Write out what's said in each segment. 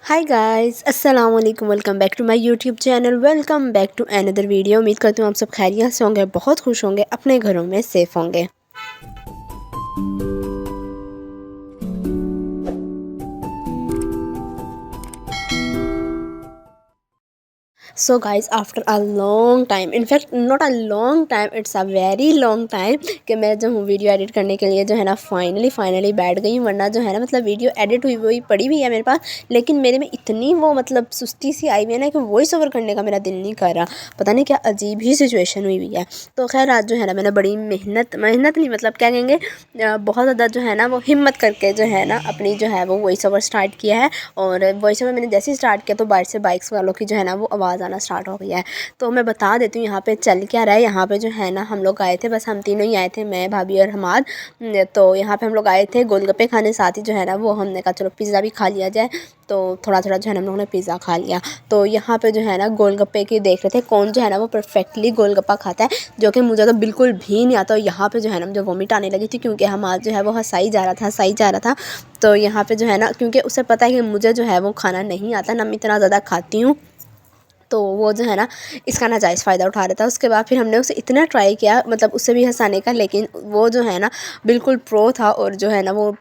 हाय guys, अस्सलाम वालेकुम। Welcome back to my YouTube channel. Welcome back to another video. उम्मीद करती हूँ आप सब खैरियत से होंगे, बहुत खुश होंगे, अपने घरों में सेफ़ होंगे। So guys, after a long time, in fact not a long time, it's a very long time कि मैं जो हूँ वीडियो एडिट करने के लिए जो है ना फाइनली बैठ गई हूँ। वरना जो है ना मतलब वीडियो एडिट हुई हुई पड़ी हुई है मेरे पास, लेकिन मेरे में इतनी वो मतलब सुस्ती सी आई हुई है ना कि वॉइस ओवर करने का मेरा दिल नहीं कर रहा। पता नहीं क्या अजीब ही सिचुएशन हुई हुई है। तो खैर आज जो है ना मैंने बड़ी मेहनत नहीं मतलब क्या कहेंगे, बहुत ज़्यादा जो है ना वो हिम्मत करके जो है ना अपनी जो है वो वॉइस ओवर स्टार्ट किया है। और वॉइस ओवर मैंने जैसे ही स्टार्ट किया तो बाहर से बाइक्स वालों की जो है ना वो आवाज़ आना स्टार्ट हो गया है। तो मैं बता देती हूँ यहाँ पे चल क्या रहा है। यहाँ पे जो है ना हम लोग आए थे, बस हम तीनों ही आए थे, मैं, भाभी और हमाद। तो यहाँ पे हम लोग आए थे गोलगप्पे खाने, साथ ही जो है ना वो हमने कहा चलो पिज़्ज़ा भी खा लिया जाए। तो थोड़ा थोड़ा जो है ना हम लोगों ने पिज़्ज़ा खा लिया। तो यहाँ पे जो है ना गोलगप्पे की देख रहे थे कौन जो है ना वो परफेक्टली गोलगप्पा खाता है, जो कि मुझे तो बिल्कुल भी नहीं आता। यहाँ पे जो है ना मुझे वॉमिट आने लगी थी, क्योंकि हम आज जो है वो हंसाई जा रहा था। तो यहाँ पे जो है ना, क्योंकि उसे पता है कि मुझे जो है वो खाना नहीं आता, ना मैं इतना ज़्यादा खाती हूँ, तो वो जो है ना इसका नाजायज़ फ़ायदा उठा रहा था। उसके बाद फिर हमने उसे इतना ट्राई किया, मतलब उससे भी हँसाने का, लेकिन वो जो है ना बिल्कुल प्रो था और जो है ना वो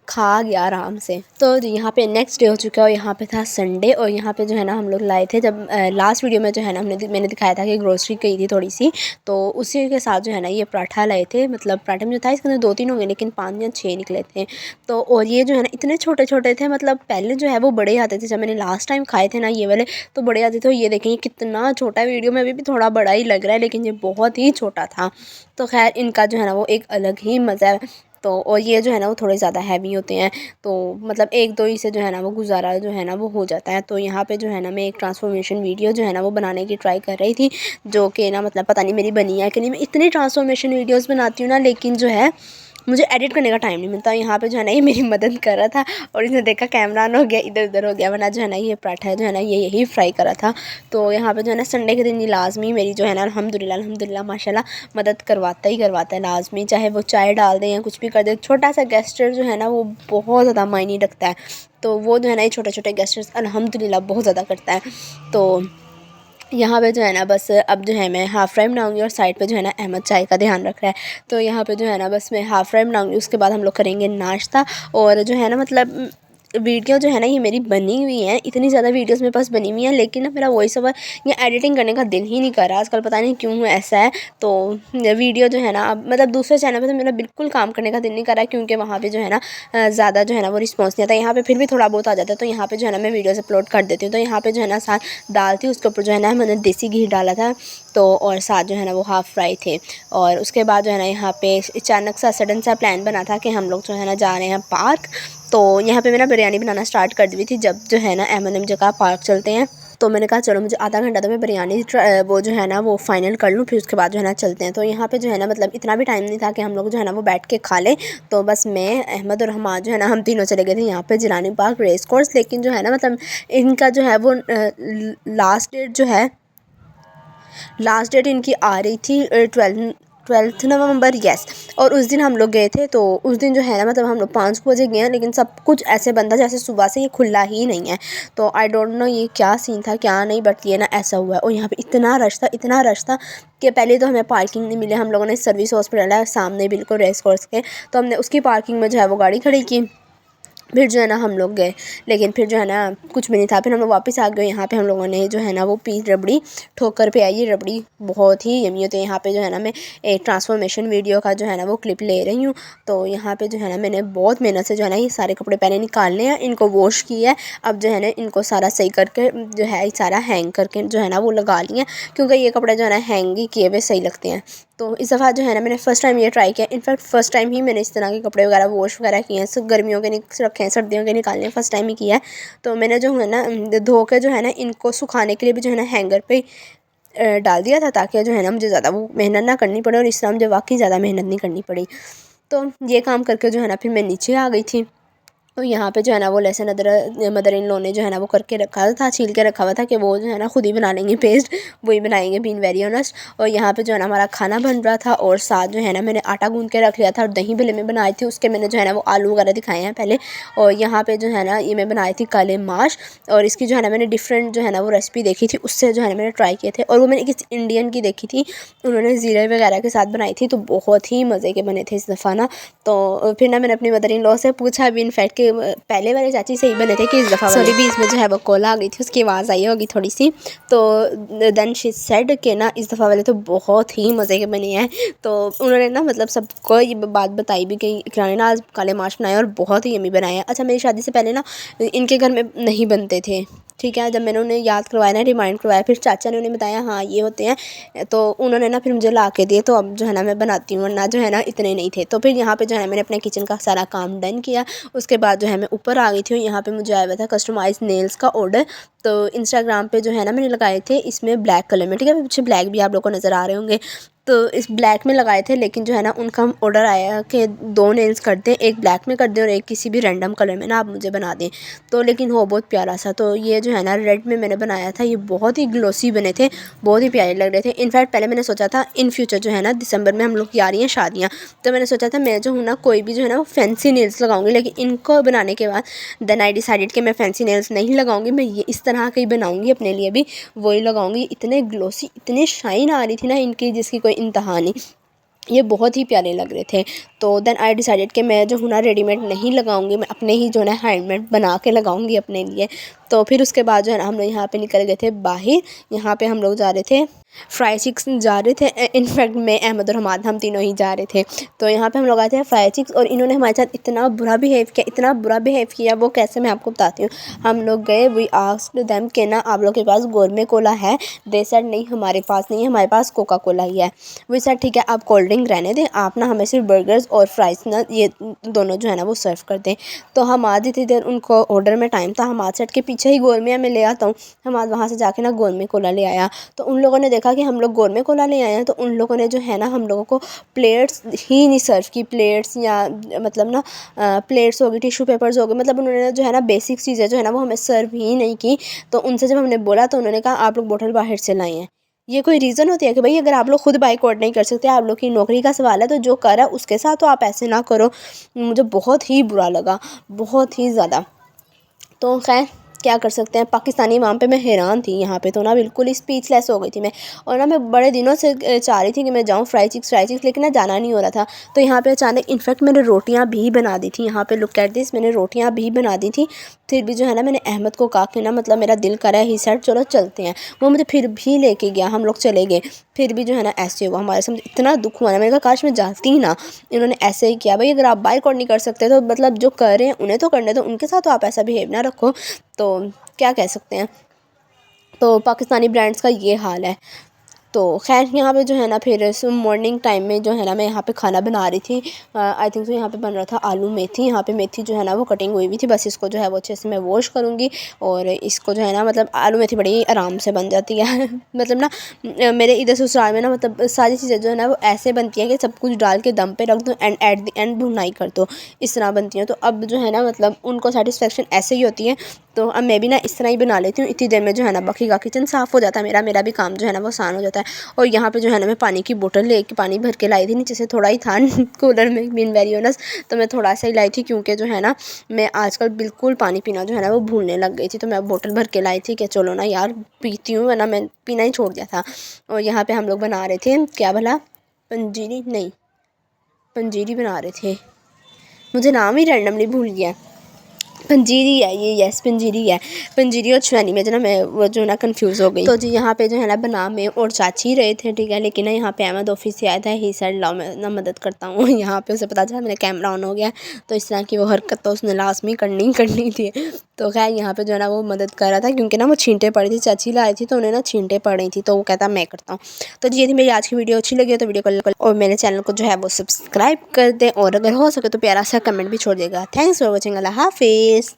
खा गया आराम से। तो यहाँ पे नेक्स्ट डे हो चुका है और यहाँ पे था संडे। और यहाँ पे जो है ना हम लोग लाए थे, जब लास्ट वीडियो में जो है ना मैंने दिखाया था कि ग्रोसरी गई थी थोड़ी सी, तो उसी के साथ जो है ना ये पराठा लाए थे। मतलब पराठे में जो था इसके अंदर 2-3 होंगे, लेकिन 5 या 6 निकले थे। तो और ये जो है ना इतने छोटे छोटे थे, मतलब पहले जो है वो बड़े आते थे, जब मैंने लास्ट टाइम खाए थे ना ये वाले तो बड़े आते थे। और ये देखें कितना छोटा है, वीडियो में अभी भी थोड़ा बड़ा ही लग रहा है, लेकिन ये बहुत ही छोटा था। तो खैर इनका जो है ना वो एक अलग ही मज़ा है। तो और ये जो है ना वो थोड़े ज़्यादा हैवी होते हैं, तो मतलब 1-2 ही से जो है ना वो गुज़ारा जो है ना वो हो जाता है। तो यहाँ पे जो है ना मैं एक ट्रांसफॉर्मेशन वीडियो जो है ना वो बनाने की ट्राई कर रही थी, जो कि ना मतलब पता नहीं मेरी बनी है कि नहीं। मैं इतनी ट्रांसफॉर्मेशन वीडियोज़ बनाती हूँ ना, लेकिन जो है मुझे एडिट करने का टाइम नहीं मिलता। यहाँ पे जो है ना ये मेरी मदद कर रहा था, और इसने देखा कैमरा ऑन हो गया, इधर उधर हो गया। वरना जो है ना ये पराठा जो है ना ये यही फ्राई करा था। तो यहाँ पे जो है ना संडे के दिन ये लाजमी मेरी जो है ना अल्हम्दुलिल्लाह माशाल्लाह मदद करवाता है लाजमी, चाहे वो चाय डाल दें या कुछ भी कर दे। छोटा सा गेस्चर जो है ना वो बहुत ज़्यादा मायने रखता है। तो वो जो है ना ये छोटे छोटे गेस्चर्स अल्हम्दुलिल्लाह बहुत ज़्यादा करता है। तो यहाँ पे जो है ना बस अब जो है मैं हाफ़ फ्राई बनाऊँगी, और साइड पे जो है ना अहमद चाय का ध्यान रख रहा है। तो यहाँ पे जो है ना बस मैं हाफ़ फ्राई बनाऊँगी, उसके बाद हम लोग करेंगे नाश्ता। और जो है ना मतलब वीडियो जो है ना ये मेरी बनी हुई है, इतनी ज़्यादा वीडियोस मेरे पास बनी हुई हैं, लेकिन ना मेरा वॉइस ओवर या एडिटिंग करने का दिल ही नहीं कर रहा आजकल, पता नहीं क्यों ऐसा है। तो वीडियो जो है ना अब मतलब दूसरे चैनल पे तो मेरा बिल्कुल काम करने का दिल नहीं कर रहा है, क्योंकि वहाँ पे जो है ना ज़्यादा जो है ना वो रिस्पॉन्स नहीं आता। यहाँ पे फिर भी थोड़ा बहुत आ जाता है, तो यहाँ पे जो है ना मैं वीडियोज़ अपलोड कर देती हूँ। तो यहाँ पे जो है ना साथ दाल थी, उसके ऊपर जो है ना मैंने देसी घी डाला था, तो और साथ जो है ना वो हाफ़ फ्राई थे। और उसके बाद जो है ना यहाँ पे अचानक सा सडन सा प्लान बना था कि हम लोग जो है ना जा रहे हैं पार्क। तो यहाँ पे मैंने बिरयानी बनाना स्टार्ट कर दी थी, जब जो है ना अहमद ने मुझे कहा पार्क चलते हैं। तो मैंने कहा चलो मुझे आधा घंटा तो मैं बिरयानी वो जो है ना वो फ़ाइनल कर लूँ, फिर उसके बाद जो है ना चलते हैं। तो यहाँ पे जो है ना मतलब इतना भी टाइम नहीं था कि हम लोग जो है ना वो बैठ के खा लें। तो बस मैं, अहमद और हमाद जो है ना हम तीनों चले गए थे यहाँ पे जिलानी पार्क रेस कोर्स। लेकिन जो है ना मतलब इनका जो है वो लास्ट डेट इनकी आ रही थी 12 नवंबर, यस। और उस दिन हम लोग गए थे, तो उस दिन जो है ना मतलब हम लोग 5 बजे गए हैं, लेकिन सब कुछ ऐसे बंद था जैसे सुबह से ये खुला ही नहीं है। तो आई डोंट नो ये क्या सीन था क्या नहीं, बट ये ना ऐसा हुआ है। और यहाँ पे इतना रश था कि पहले तो हमें पार्किंग नहीं मिली। हम लोगों ने सर्विस हॉस्पिटल है सामने बिल्कुल रेस कोर्स के, तो हमने उसकी पार्किंग में जो है वो गाड़ी खड़ी की। फिर जो है ना हम लोग गए, लेकिन फिर जो है ना कुछ भी नहीं था। फिर हम लोग वापस आ गए। यहाँ पे हम लोगों ने जो है ना वो पी रबड़ी, ठोकर पे आई ये रबड़ी बहुत ही यम्मी होती है। यहाँ पे जो है ना मैं एक ट्रांसफॉर्मेशन वीडियो का जो है ना वो क्लिप ले रही हूँ। तो यहाँ पे जो है ना मैंने बहुत मेहनत से जो है ना ये सारे कपड़े पहले निकालने हैं, इनको वॉश किया है। अब जो है ना इनको सारा सही करके जो है सारा हैंग करके जो है ना वो लगा लिए, क्योंकि ये कपड़े जो है ना हैंग ही किए हुए सही लगते हैं। तो इस दफ़ा जो है ना मैंने फ़र्स्ट टाइम ये ट्राई किया, इनफैक्ट फ़र्स्ट टाइम ही मैंने इस तरह के कपड़े वगैरह वॉश वगैरह किए हैं। सिर्फ गर्मियों के नहीं रखे हैं, सर्दियों के निकालने फ़र्स्ट टाइम ही किया है। तो मैंने जो है ना धो के जो है ना इनको सुखाने के लिए भी जो है ना हैंगर पे डाल दिया था, ताकि जो है ना मुझे ज़्यादा वो मेहनत ना करनी पड़े, और इस तरह मुझे वाकई ज़्यादा मेहनत नहीं करनी पड़ी। तो ये काम करके जो है ना फिर मैं नीचे आ गई थी। तो यहाँ पे जो है ना वो लहसुन अदरक मदर इन लॉ ने जो है ना वो करके रखा था, छील के रखा हुआ था कि वो जो है ना खुद ही बना लेंगे पेस्ट, वही बनाएंगे बीइंग वेरी ऑनेस्ट। और यहाँ पे जो है ना हमारा खाना बन रहा था और साथ जो है ना मैंने आटा गूंद के रख लिया था और दही भले में बनाई थी, उसके मैंने जो है ना वो आलू वगैरह दिखाए हैं पहले। और यहाँ पे जो है ना ये मैं बनाई थी काले माश, और इसकी जो है ना मैंने डिफरेंट जो है ना वो रेसिपी देखी थी, उससे जो है ना मैंने ट्राई किए थे। और वो मैंने किसी इंडियन की देखी थी, उन्होंने ज़ीरे वगैरह के साथ बनाई थी, तो बहुत ही मज़े के बने थे इस दफ़ा ना। तो फिर ना मैंने अपनी मदर इन लॉ से पूछा भी, इनफैक्ट कि पहले वाले चाची से ही बने थे कि इस दफ़ा सॉरी भी इसमें जो है वो कॉल आ गई थी, उसकी आवाज़ आई होगी थोड़ी सी। तो देन शी सेड कि ना इस दफ़ा वाले तो बहुत ही मज़े के बने हैं। तो उन्होंने ना मतलब सबको ये बात बताई भी कि इकरा ने ना आज काले माश बनाए और बहुत ही यम्मी बनाए हैं। अच्छा, मेरी शादी से पहले ना इनके घर में नहीं बनते थे, ठीक है। जब मैंने उन्हें याद करवाया ना, रिमाइंड करवाया, फिर चाचा ने उन्हें बताया हाँ ये होते हैं, तो उन्होंने ना फिर मुझे ला के दिए। तो अब जो है ना मैं बनाती हूँ, वरना जो है ना इतने नहीं थे। तो फिर यहाँ पे जो है मैंने अपने किचन का सारा काम डन किया। उसके बाद जो है मैं ऊपर आ गई थी और यहाँ पे मुझे आया हुआ था कस्टमाइज नेल्स का ऑर्डर। तो इंस्टाग्राम पे जो है ना मैंने लगाए थे इसमें ब्लैक कलर में, ठीक है, पीछे ब्लैक भी आप लोग को नज़र आ रहे होंगे। तो इस ब्लैक में लगाए थे, लेकिन जो है ना उनका ऑर्डर आया कि 2 नेल्स कर दें, एक ब्लैक में कर दें और एक किसी भी रैंडम कलर में ना आप मुझे बना दें। तो लेकिन हो बहुत प्यारा सा, तो ये जो है ना रेड में मैंने बनाया था, ये बहुत ही ग्लोसी बने थे, बहुत ही प्यारे लग रहे थे। इनफैक्ट पहले मैंने सोचा था इन फ्यूचर जो है ना दिसंबर में हम लोग की आ रही हैं शादियाँ, तो मैंने सोचा था मैं जो हूँ ना कोई भी जो है ना वो फैंसी नेल्स लगाऊंगी, लेकिन इनको बनाने के बाद देन आई डिसाइडेड कि मैं फैंसी नेल्स नहीं लगाऊंगी, मैं ये इस तरह के ही बनाऊंगी अपने लिए भी, वही लगाऊंगी। इतने ग्लोसी, इतने शाइन आ रही थी ना इनकी जिसकी कोई इंतहा नहीं, ये बहुत ही प्यारे लग रहे थे। तो देन आई डिसाइडेड कि मैं जो हूँ ना रेडीमेड नहीं लगाऊंगी, मैं अपने ही जो है ना हैंडमेड बना के लगाऊंगी अपने लिए। तो फिर उसके बाद जो है ना हम लोग यहाँ पे निकल गए थे बाहर। यहाँ पे हम लोग जा रहे थे फ्राई चिक्स जा रहे थे, इनफैक्ट मैं, अहमद और हमाद, हम तीनों ही जा रहे थे। तो यहाँ पे हम लोग आए थे फ्राई चिक्स, और इन्होंने हमारे साथ इतना बुरा बिहेव किया, इतना बुरा बिहेव किया, वो कैसे मैं आपको बताती हूँ। हम लोग गए, वी आस्क्ड देम कि ना आप लोग के पास गोरमे कोला है? दे सेड नहीं हमारे पास नहीं है, हमारे पास कोका कोला ही है। वी सेड ठीक है आप कोल्ड ड्रिंक रहने दें, आप ना हमें सिर्फ बर्गर्स और फ्राइज़ ना ये दोनों जो है ना वो सर्व कर दें। तो हम आज इतनी देर उनको ऑर्डर में टाइम था, हम आज सेट के पीछे ही गोरमिया में ले आता हूँ, हम आज वहाँ से जाके ना गोरमे कोला ले आया। तो उन लोगों ने देखा कि हम लोग गोरमे कोला ले आए हैं, तो उन लोगों ने जो है ना हम लोगों को प्लेट्स ही नहीं सर्व की, प्लेट्स या मतलब ना प्लेट्स हो गई, टिश्यू पेपर्स हो गए, मतलब उन्होंने जो है ना बेसिक चीज़ें जो है ना वो हमें सर्व ही नहीं की। तो उनसे जब हमने बोला तो उन्होंने कहा आप लोग बोतल बाहर से लाए हैं। ये कोई रीज़न होती है कि भाई अगर आप लोग खुद बाइकआउट नहीं कर सकते, आप लोग की नौकरी का सवाल है, तो जो कर रहा है उसके साथ तो आप ऐसे ना करो। मुझे बहुत ही बुरा लगा, बहुत ही ज़्यादा। तो खैर क्या कर सकते हैं, पाकिस्तानी इमाम पे मैं हैरान थी यहाँ पे, तो ना बिल्कुल ही स्पीचलेस हो गई थी मैं। और ना मैं बड़े दिनों से चाह रही थी कि मैं जाऊँ फ्राई चिक्स, लेकिन ना जाना नहीं हो रहा था। तो यहाँ पे अचानक इनफैक्ट मैंने रोटियाँ भी बना दी थी, यहाँ पे लुक एट दिस, मैंने रोटियाँ भी बना दी थी। फिर भी जो है ना मैंने अहमद को कहा कि ना मतलब मेरा दिल करा है, ही सेड चलो चलते हैं। वो मुझे फिर भी लेके गया, हम लोग चले गए। फिर भी जो है ना ऐसे हुआ हमारे साथ, इतना दुख हुआ ना, मैंने कहा काश मैं जाती ना। इन्होंने ऐसे ही किया, भाई अगर आप बाइकआउट नहीं कर सकते तो मतलब जो कर रहे हैं उन्हें तो करने दो, उनके साथ तो आप ऐसा बिहेव ना रखो। तो क्या कह सकते हैं, तो पाकिस्तानी ब्रांड्स का ये हाल है। तो खैर यहाँ पे जो है ना फिर मॉर्निंग टाइम में जो है ना मैं यहाँ पे खाना बना रही थी, आई थिंक तो यहाँ पे बन रहा था आलू मेथी। यहाँ पे मेथी जो है ना वो कटिंग हुई हुई थी, बस इसको जो है वो अच्छे से मैं वॉश करूँगी। और इसको जो है ना मतलब आलू मेथी बड़ी आराम से बन जाती है मतलब ना मेरे इधर ससुराल में ना मतलब सारी चीज़ें जो है ना वो ऐसे बनती हैं कि सब कुछ डाल के दम पे रख दो एंड एट द एंड भुनाई कर दो, इस तरह बनती हैं। तो अब जो है ना मतलब उनको सेटिस्फेक्शन ऐसे ही होती है। तो अब मैं भी ना इस तरह ही बना लेती हूँ, इतनी देर में जो है ना बाकी का किचन साफ़ हो जाता है, मेरा भी काम जो है ना वो आसान हो जाता है। और यहाँ पे जो है ना मैं पानी की बोतल लेके पानी भर के लाई थी, नीचे से थोड़ा ही था कूलर में, बीन वेरी ऑनेस्ट, तो मैं थोड़ा सा ही लाई थी, क्योंकि जो है ना मैं आजकल बिल्कुल पानी पीना जो है ना वो भूलने लग गई थी। तो मैं बोतल भर के लाई थी कि चलो ना यार पीती हूँ, वरना मैं पीना ही छोड़ दिया था। और यहाँ पे हम लोग बना रहे थे क्या भला, पंजीरी नहीं, पंजीरी बना रहे थे, मुझे नाम ही रैंडमली भूल गया। पंजीरी है ये, यस पंजीरी है, पंजीरी और चुनानी में जो ना मैं वो जो ना कंफ्यूज हो गई। तो जी यहाँ पे जो है ना बना में और चाची रहे थे, ठीक है, लेकिन ना यहाँ पे अहमद ऑफिस से आया था, ही साइड लाओ मैं ना मदद करता हूँ यहाँ पे उसे पता चला मेरा कैमरा ऑन हो गया, तो इस तरह की वो हरकत तो उसने लास्ट में करनी थी। तो खैर यहाँ पे जो है ना वो मदद कर रहा था, क्योंकि ना वो छींटे पड़ी थी, चाची लाई थी तो उन्हें ना छींटे पड़ रही थी, तो वो कहता मैं करता हूँ। तो जी यदि मेरी आज की वीडियो अच्छी लगी हो तो वीडियो को और मेरे चैनल को जो है वो सब्सक्राइब कर दें, और अगर हो सके तो प्यारा सा कमेंट भी छोड़ देगा। थैंक्स फॉर वॉचिंग, अल्लाह हाफिज़।